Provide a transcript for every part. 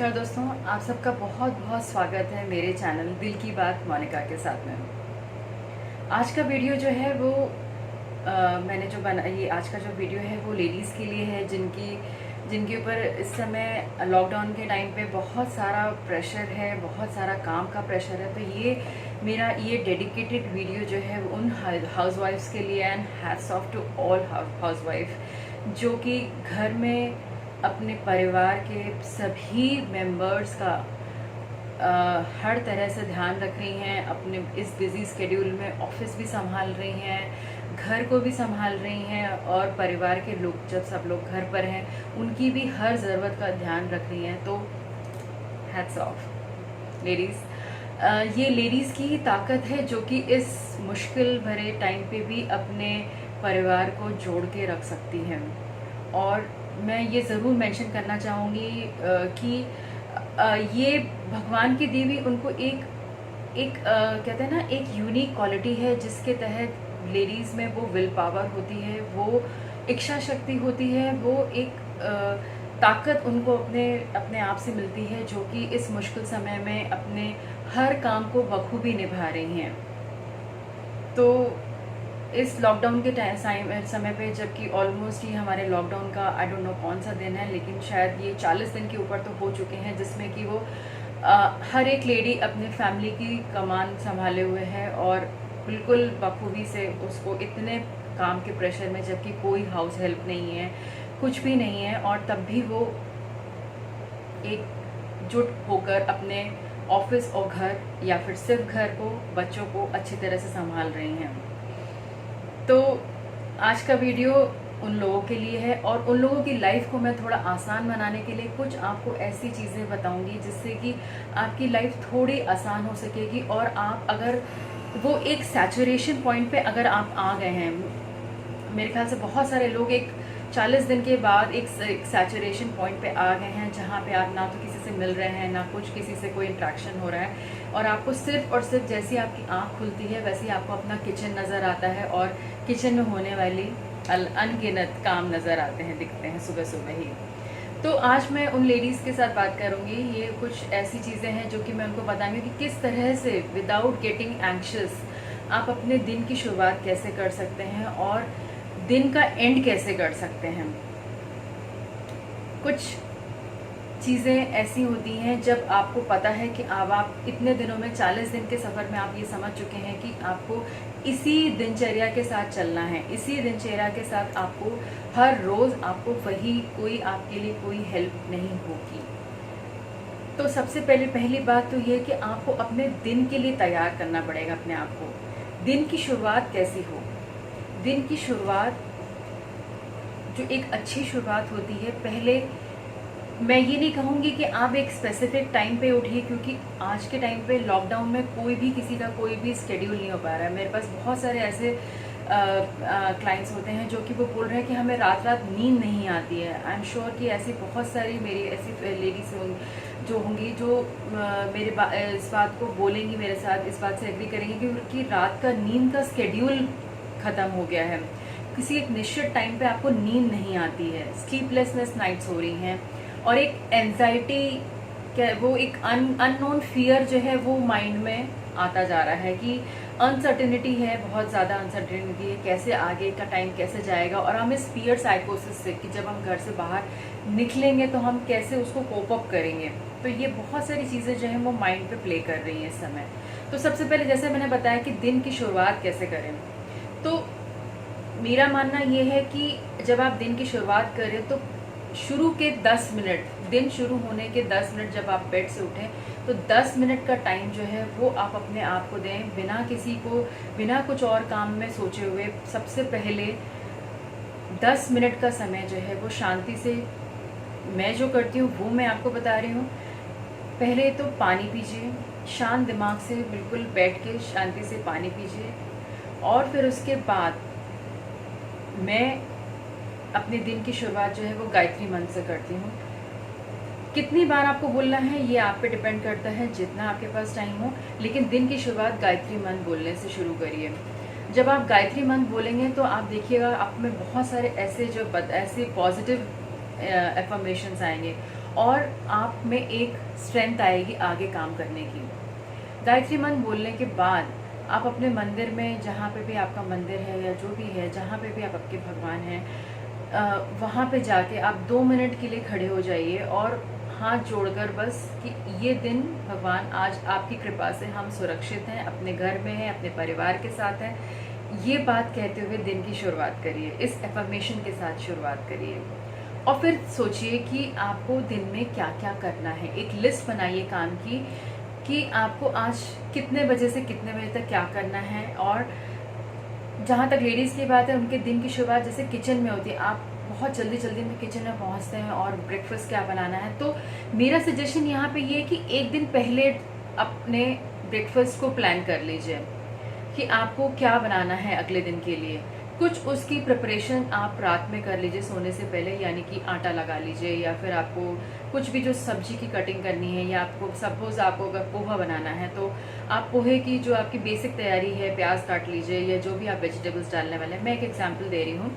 नमस्कार दोस्तों, आप सबका बहुत बहुत स्वागत है मेरे चैनल दिल की बात मोनिका के साथ में। आज का वीडियो जो है वो मैंने जो ये आज का जो वीडियो है वो लेडीज़ के लिए है जिनके ऊपर इस समय लॉकडाउन के टाइम पे बहुत सारा प्रेशर है, बहुत सारा काम का प्रेशर है। तो ये डेडिकेटेड वीडियो जो है उन हाउसवाइफ्स के लिए and hats off to all housewife जो कि घर में अपने परिवार के सभी मेंबर्स का हर तरह से ध्यान रख रही हैं। अपने इस बिज़ी स्केड्यूल में ऑफिस भी संभाल रही हैं, घर को भी संभाल रही हैं और परिवार के लोग जब सब लोग घर पर हैं उनकी भी हर ज़रूरत का ध्यान रख रही हैं। तो हैट्स ऑफ लेडीज़। ये लेडीज़ की ही ताकत है जो कि इस मुश्किल भरे टाइम पे भी अपने परिवार को जोड़ के रख सकती हैं। और मैं ये ज़रूर मेंशन करना चाहूँगी कि ये भगवान की दी हुई उनको एक कहते हैं ना, एक यूनिक क्वालिटी है जिसके तहत लेडीज़ में वो विल पावर होती है, वो इच्छा शक्ति होती है, वो एक ताकत उनको अपने आप से मिलती है जो कि इस मुश्किल समय में अपने हर काम को बखूबी निभा रही हैं। तो इस लॉकडाउन के समय पे, जबकि ऑलमोस्ट ही हमारे लॉकडाउन का आई डोंट नो कौन सा दिन है, लेकिन शायद ये 40 दिन के ऊपर तो हो चुके हैं, जिसमें कि वो हर एक लेडी अपने फैमिली की कमान संभाले हुए है और बिल्कुल बखूबी से उसको इतने काम के प्रेशर में, जबकि कोई हाउस हेल्प नहीं है, कुछ भी नहीं है, और तब भी वो एकजुट होकर अपने ऑफिस और घर या फिर सिर्फ घर को, बच्चों को अच्छी तरह से संभाल रही हैं। तो आज का वीडियो उन लोगों के लिए है और उन लोगों की लाइफ को मैं थोड़ा आसान बनाने के लिए कुछ आपको ऐसी चीज़ें बताऊंगी जिससे कि आपकी लाइफ थोड़ी आसान हो सकेगी। और आप अगर वो एक सैचुरेशन पॉइंट पे अगर आप आ गए हैं, मेरे ख्याल से बहुत सारे लोग एक 40 दिन के बाद एक सैचुरेशन पॉइंट पे आ गए हैं जहाँ पे आप ना तो किसी से मिल रहे हैं, ना कुछ किसी से कोई इंट्रैक्शन हो रहा है, और आपको सिर्फ और सिर्फ जैसी आपकी आँख खुलती है वैसे ही आपको अपना किचन नज़र आता है और किचन में होने वाली अनगिनत काम नज़र आते हैं, दिखते हैं सुबह सुबह ही। तो आज मैं उन लेडीज़ के साथ बात करूँगी। ये कुछ ऐसी चीज़ें हैं जो कि मैं उनको बताऊँगी कि किस तरह से विदाउट गेटिंग एंक्शियस आप अपने दिन की शुरुआत कैसे कर सकते हैं और दिन का एंड कैसे कर सकते हैं। कुछ चीज़ें ऐसी होती हैं जब आपको पता है कि अब आप इतने दिनों में 40 दिन के सफ़र में आप ये समझ चुके हैं कि आपको इसी दिनचर्या के साथ चलना है, इसी दिनचर्या के साथ आपको हर रोज़ आपको वही कोई आपके लिए कोई हेल्प नहीं होगी। तो सबसे पहली बात तो ये कि आपको अपने दिन के लिए तैयार करना पड़ेगा अपने आप को। दिन की शुरुआत कैसी हो? दिन की शुरुआत जो एक अच्छी शुरुआत होती है, पहले मैं ये नहीं कहूँगी कि आप एक स्पेसिफिक टाइम पे उठिए, क्योंकि आज के टाइम पे लॉकडाउन में कोई भी किसी का कोई भी स्केड्यूल नहीं हो पा रहा है। मेरे पास बहुत सारे ऐसे क्लाइंट्स होते हैं जो कि वो बोल रहे हैं कि हमें रात नींद नहीं आती है। आई एम श्योर कि ऐसी बहुत सारी मेरी ऐसी लेडीज जो होंगी जो इस बात को बोलेंगी, मेरे साथ इस बात से एग्री करेंगी कि उनकी रात का नींद का स्केड्यूल ख़त्म हो गया है। किसी एक निश्चित टाइम पे आपको नींद नहीं आती है, स्लीपलेसनेस नाइट्स हो रही हैं, और एक एंजाइटी, क्या वो एक अननोन फियर जो है वो माइंड में आता जा रहा है कि अनसर्टेनिटी है, बहुत ज़्यादा अनसर्टेनिटी है, कैसे आगे का टाइम कैसे जाएगा, और हम इस फियर साइकोसिस से कि जब हम घर से बाहर निकलेंगे तो हम कैसे उसको कोप अप करेंगे। तो ये बहुत सारी चीज़ें जो हैं वो माइंड पे प्ले कर रही हैं इस समय। तो सबसे पहले जैसे मैंने बताया कि दिन की शुरुआत कैसे करें, तो मेरा मानना ये है कि जब आप दिन की शुरुआत करें तो शुरू के 10 मिनट, दिन शुरू होने के 10 मिनट जब आप बेड से उठें तो 10 मिनट का टाइम जो है वो आप अपने आप को दें, बिना कुछ और काम में सोचे हुए। सबसे पहले 10 मिनट का समय जो है वो शांति से, मैं जो करती हूँ वो मैं आपको बता रही हूँ। पहले तो पानी पीजिए, शांत दिमाग से बिल्कुल बैठ के शांति से पानी पीजिए, और फिर उसके बाद मैं अपने दिन की शुरुआत जो है वो गायत्री मंत्र से करती हूँ। कितनी बार आपको बोलना है ये आप पे डिपेंड करता है, जितना आपके पास टाइम हो, लेकिन दिन की शुरुआत गायत्री मंत्र बोलने से शुरू करिए। जब आप गायत्री मंत्र बोलेंगे तो आप देखिएगा आप में बहुत सारे ऐसे पॉजिटिव एफर्मेशंस आएंगे, और आप में एक स्ट्रेंथ आएगी आगे काम करने की। गायत्री मंत्र बोलने के बाद आप अपने मंदिर में, जहाँ पे भी आपका मंदिर है या जो भी है, जहाँ पे भी आप आपके भगवान हैं, वहाँ पे जाके आप 2 मिनट के लिए खड़े हो जाइए और हाथ जोड़कर बस कि ये दिन भगवान आज आपकी कृपा से हम सुरक्षित हैं, अपने घर में हैं, अपने परिवार के साथ हैं, ये बात कहते हुए दिन की शुरुआत करिए। इस एफर्मेशन के साथ शुरुआत करिए और फिर सोचिए कि आपको दिन में क्या क्या करना है। एक लिस्ट बनाइए काम की कि आपको आज कितने बजे से कितने बजे तक क्या करना है। और जहाँ तक लेडीज़ की बात है, उनके दिन की शुरुआत जैसे किचन में होती है, आप बहुत जल्दी जल्दी में किचन में पहुँचते हैं और ब्रेकफास्ट क्या बनाना है, तो मेरा सजेशन यहाँ पे ये है कि एक दिन पहले अपने ब्रेकफास्ट को प्लान कर लीजिए कि आपको क्या बनाना है अगले दिन के लिए। कुछ उसकी प्रिपरेशन आप रात में कर लीजिए सोने से पहले, यानी कि आटा लगा लीजिए, या फिर आपको कुछ भी जो सब्जी की कटिंग करनी है, या आपको सपोज आपको अगर पोहा बनाना है तो आप पोहे की जो आपकी बेसिक तैयारी है, प्याज काट लीजिए या जो भी आप वेजिटेबल्स डालने वाले हैं। मैं एक एग्जांपल दे रही हूँ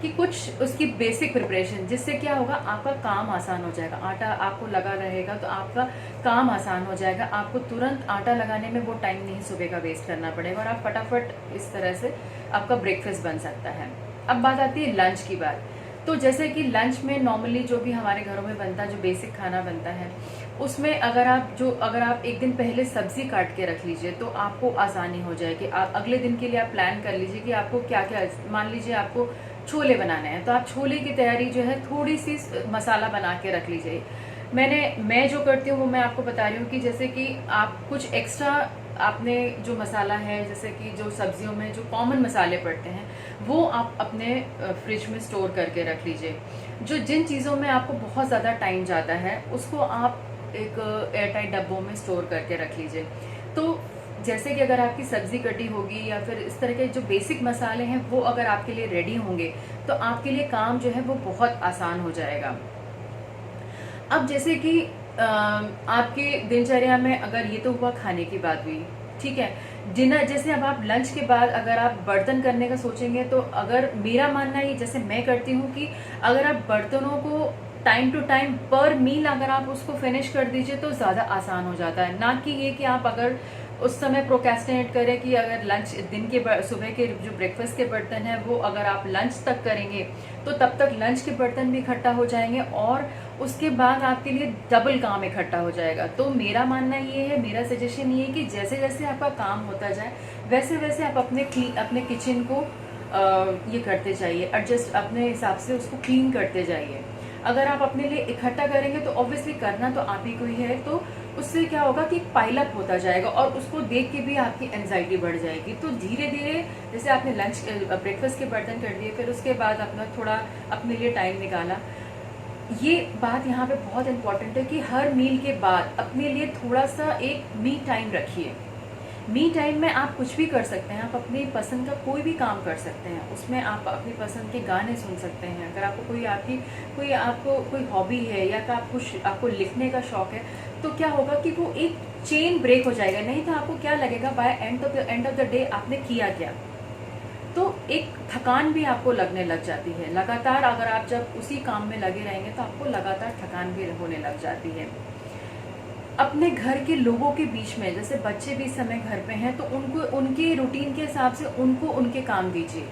कि कुछ उसकी बेसिक प्रिपरेशन, जिससे क्या होगा आपका काम आसान हो जाएगा। आटा आपको लगा रहेगा तो आपका काम आसान हो जाएगा, आपको तुरंत आटा लगाने में वो टाइम नहीं सुबह का वेस्ट करना पड़ेगा और आप फटाफट इस तरह से आपका ब्रेकफास्ट बन सकता है। अब बात आती है लंच की बात। तो जैसे कि लंच में नॉर्मली जो भी हमारे घरों में बनता है, जो बेसिक खाना बनता है, उसमें अगर आप एक दिन पहले सब्जी काट के रख लीजिए तो आपको आसानी हो जाएगी। आप अगले दिन के लिए आप प्लान कर लीजिए कि आपको क्या क्या, मान लीजिए आपको छोले बनाने हैं तो आप छोले की तैयारी जो है थोड़ी सी मसाला बना के रख लीजिए। मैं जो करती हूँ वो मैं आपको बता रही हूँ कि जैसे कि आप कुछ एक्स्ट्रा आपने जो मसाला है, जैसे कि जो सब्जियों में जो कॉमन मसाले पड़ते हैं वो आप अपने फ्रिज में स्टोर करके रख लीजिए। जिन चीज़ों में आपको बहुत ज़्यादा टाइम जाता है उसको आप एक एयरटाइट डब्बों में स्टोर करके रख लीजिए। तो जैसे कि अगर आपकी सब्जी कटी होगी या फिर इस तरह के जो बेसिक मसाले हैं वो अगर आपके लिए रेडी होंगे तो आपके लिए काम जो है वो बहुत आसान हो जाएगा। अब जैसे कि आपके दिनचर्या में अगर ये तो हुआ खाने की बात हुई, ठीक है। डिनर, जैसे अब आप लंच के बाद अगर आप बर्तन करने का सोचेंगे तो अगर मेरा मानना ये, जैसे मैं करती हूँ कि अगर आप बर्तनों को टाइम टू टाइम पर मील अगर आप उसको फिनिश कर दीजिए तो ज़्यादा आसान हो जाता है। ना कि ये कि आप अगर उस समय प्रोक्रेस्टिनेट करें कि अगर लंच दिन के सुबह के जो ब्रेकफास्ट के बर्तन हैं वो अगर आप लंच तक करेंगे तो तब तक लंच के बर्तन भी इकट्ठा हो जाएंगे और उसके बाद आपके लिए डबल काम इकट्ठा हो जाएगा। तो मेरा मानना ये है, मेरा सजेशन ये है कि जैसे जैसे आपका काम होता जाए वैसे वैसे आप अपने किचन को ये करते जाइए, एडजस्ट अपने हिसाब से उसको क्लीन करते जाइए। अगर आप अपने लिए इकट्ठा करेंगे तो ऑब्वियसली करना तो आप ही को ही है, तो उससे क्या होगा कि पाइल अप होता जाएगा और उसको देख के भी आपकी एंजाइटी बढ़ जाएगी। तो धीरे धीरे जैसे आपने ब्रेकफास्ट के बर्तन कर दिए, फिर उसके बाद अपना थोड़ा अपने लिए टाइम निकाला। ये बात यहाँ पे बहुत इंपॉर्टेंट है कि हर मील के बाद अपने लिए थोड़ा सा एक मी टाइम रखिए। मी टाइम में आप कुछ भी कर सकते हैं, आप अपनी पसंद का कोई भी काम कर सकते हैं, उसमें आप अपनी पसंद के गाने सुन सकते हैं। अगर आपको कोई हॉबी है या आपको लिखने का शौक है तो क्या होगा कि वो एक चेन ब्रेक हो जाएगा। नहीं तो आपको क्या लगेगा by end of the day आपने किया क्या, तो एक थकान भी आपको लगने लग जाती है। लगातार अगर आप जब उसी काम में लगे रहेंगे तो आपको लगातार थकान भी होने लग जाती है। अपने घर के लोगों के बीच में, जैसे बच्चे भी इस समय घर पे हैं तो उनके रूटीन के हिसाब से उनको उनके काम दीजिए।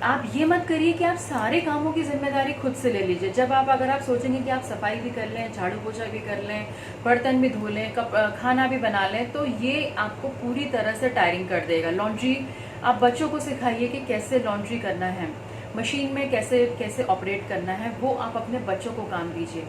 आप ये मत करिए कि आप सारे कामों की जिम्मेदारी खुद से ले लीजिए। अगर आप सोचेंगे कि आप सफाई भी कर लें, झाड़ू पोछा भी कर लें, बर्तन भी धो लें, खाना भी बना लें, तो ये आपको पूरी तरह से टायरिंग कर देगा। लॉन्ड्री, आप बच्चों को सिखाइए कि कैसे लॉन्ड्री करना है, मशीन में कैसे ऑपरेट करना है, वो आप अपने बच्चों को काम दीजिए।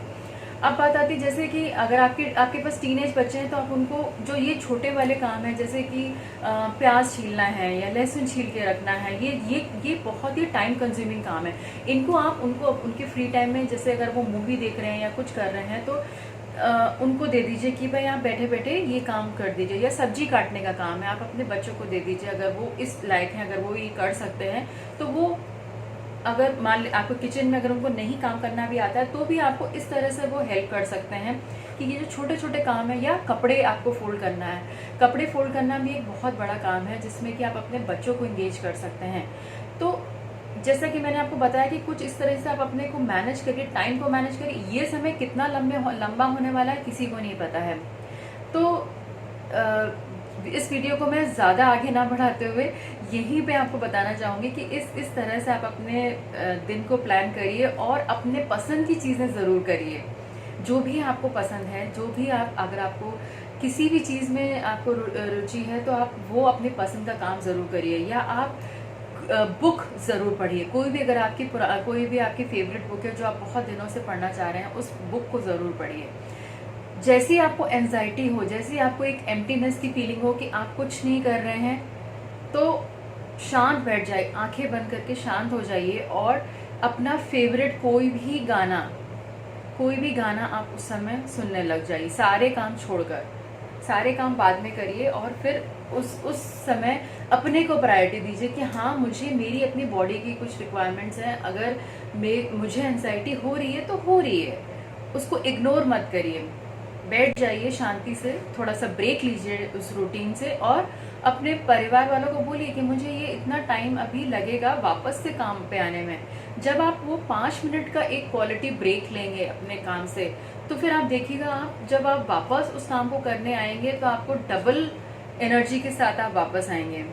अब बात आती है जैसे कि अगर आपके पास टीनेज बच्चे हैं तो आप उनको जो ये छोटे वाले काम है, जैसे कि प्याज छीलना है या लहसुन छील के रखना है, ये बहुत ही टाइम कंज्यूमिंग काम है। इनको आप उनके फ्री टाइम में, जैसे अगर वो मूवी देख रहे हैं या कुछ कर रहे हैं तो उनको दे दीजिए कि भाई आप बैठे बैठे ये काम कर दीजिए। या सब्जी काटने का काम है, आप अपने बच्चों को दे दीजिए, अगर वो इस लायक हैं, अगर वो ये कर सकते हैं तो वो, अगर मान ली आपको किचन में अगर उनको नहीं काम करना भी आता है तो भी आपको इस तरह से वो हेल्प कर सकते हैं कि ये जो छोटे छोटे काम है। या कपड़े आपको फोल्ड करना है, कपड़े फोल्ड करना भी एक बहुत बड़ा काम है जिसमें कि आप अपने बच्चों को इंगेज कर सकते हैं। तो जैसा कि मैंने आपको बताया कि कुछ इस तरह से आप अपने को मैनेज करिए, टाइम को मैनेज करिए। ये समय कितना लंबा होने वाला है किसी को नहीं पता है। तो इस वीडियो को मैं ज़्यादा आगे ना बढ़ाते हुए यहीं पे आपको बताना चाहूँगी कि इस तरह से आप अपने दिन को प्लान करिए और अपने पसंद की चीज़ें ज़रूर करिए। जो भी आपको पसंद है, जो भी अगर आपको किसी भी चीज़ में आपको रुचि है, तो आप वो अपने पसंद का काम ज़रूर करिए। या आप बुक ज़रूर पढ़िए। कोई भी आपकी फेवरेट बुक है जो आप बहुत दिनों से पढ़ना चाह रहे हैं, उस बुक को ज़रूर पढ़िए। जैसी आपको एंजाइटी हो, जैसी आपको एक एम्प्टीनेस की फीलिंग हो कि आप कुछ नहीं कर रहे हैं, तो शांत बैठ जाइए, आंखें बंद करके शांत हो जाइए और अपना फेवरेट कोई भी गाना आप उस समय सुनने लग जाइए। सारे काम छोड़कर, सारे काम बाद में करिए और फिर उस समय अपने को प्रायोरिटी दीजिए कि हाँ, मुझे मेरी अपनी बॉडी की कुछ रिक्वायरमेंट्स हैं। अगर मुझे एंजाइटी हो रही है तो हो रही है, उसको इग्नोर मत करिए। बैठ जाइए शांति से, थोड़ा सा ब्रेक लीजिए उस रूटीन से और अपने परिवार वालों को बोलिए कि मुझे ये इतना टाइम अभी लगेगा वापस से काम पे आने में। जब आप वो 5 मिनट का एक क्वालिटी ब्रेक लेंगे अपने काम से, तो फिर आप देखिएगा, जब आप वापस उस काम को करने आएंगे तो आपको डबल एनर्जी के साथ आप वापस आएंगे।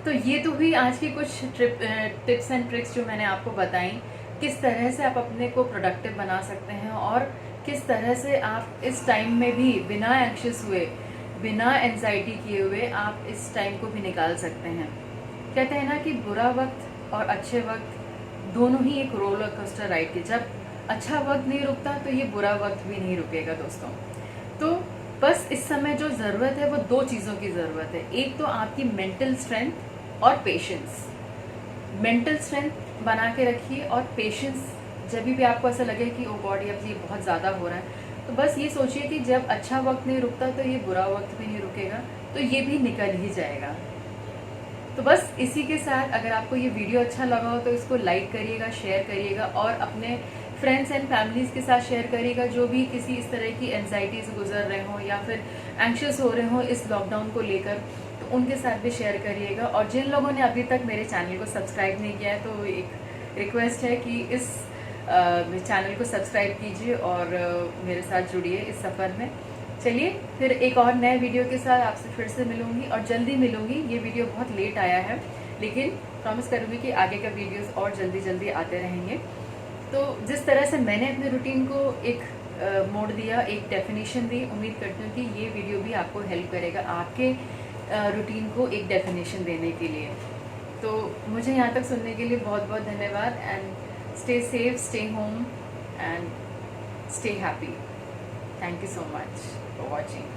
तो ये तो हुई आज की कुछ टिप्स एंड ट्रिक्स जो मैंने आपको बताई, किस तरह से आप अपने को प्रोडक्टिव बना सकते हैं और किस तरह से आप इस टाइम में भी बिना एंग्शियस हुए, बिना एंजाइटी किए हुए आप इस टाइम को भी निकाल सकते हैं। कहते हैं ना कि बुरा वक्त और अच्छे वक्त दोनों ही एक रोलर कोस्टर राइड के, जब अच्छा वक्त नहीं रुकता तो ये बुरा वक्त भी नहीं रुकेगा दोस्तों। तो बस इस समय जो ज़रूरत है वो 2 चीज़ों की ज़रूरत है। एक तो आपकी मेंटल स्ट्रेंथ और पेशेंस। मेंटल स्ट्रेंथ बना के रखिए और पेशेंस, जब भी आपको ऐसा लगे कि ओ गॉड अब ये बहुत ज़्यादा हो रहा है, तो बस ये सोचिए कि जब अच्छा वक्त नहीं रुकता तो ये बुरा वक्त भी नहीं रुकेगा, तो ये भी निकल ही जाएगा। तो बस इसी के साथ अगर आपको ये वीडियो अच्छा लगा हो तो इसको लाइक करिएगा, शेयर करिएगा और अपने फ्रेंड्स एंड फैमिलीज़ के साथ शेयर करिएगा जो भी किसी इस तरह की एंजाइटी से गुजर रहे हों या फिर एंक्शियस हो रहे हों इस लॉकडाउन को लेकर, तो उनके साथ भी शेयर करिएगा। और जिन लोगों ने अभी तक मेरे चैनल को सब्सक्राइब नहीं किया है, तो एक रिक्वेस्ट है कि इस चैनल को सब्सक्राइब कीजिए और मेरे साथ जुड़िए इस सफ़र में। चलिए फिर एक और नए वीडियो के साथ आपसे फिर से मिलूंगी और जल्दी मिलूंगी। ये वीडियो बहुत लेट आया है, लेकिन प्रॉमिस करूँगी कि आगे का वीडियोस और जल्दी आते रहेंगे। तो जिस तरह से मैंने अपने रूटीन को एक मोड़ दिया, एक डेफिनेशन दी, उम्मीद करती हूँ कि ये वीडियो भी आपको हेल्प करेगा आपके रूटीन को एक डेफिनेशन देने के लिए। तो मुझे यहाँ तक सुनने के लिए बहुत बहुत धन्यवाद and stay safe, stay home and stay happy. Thank you so much for watching.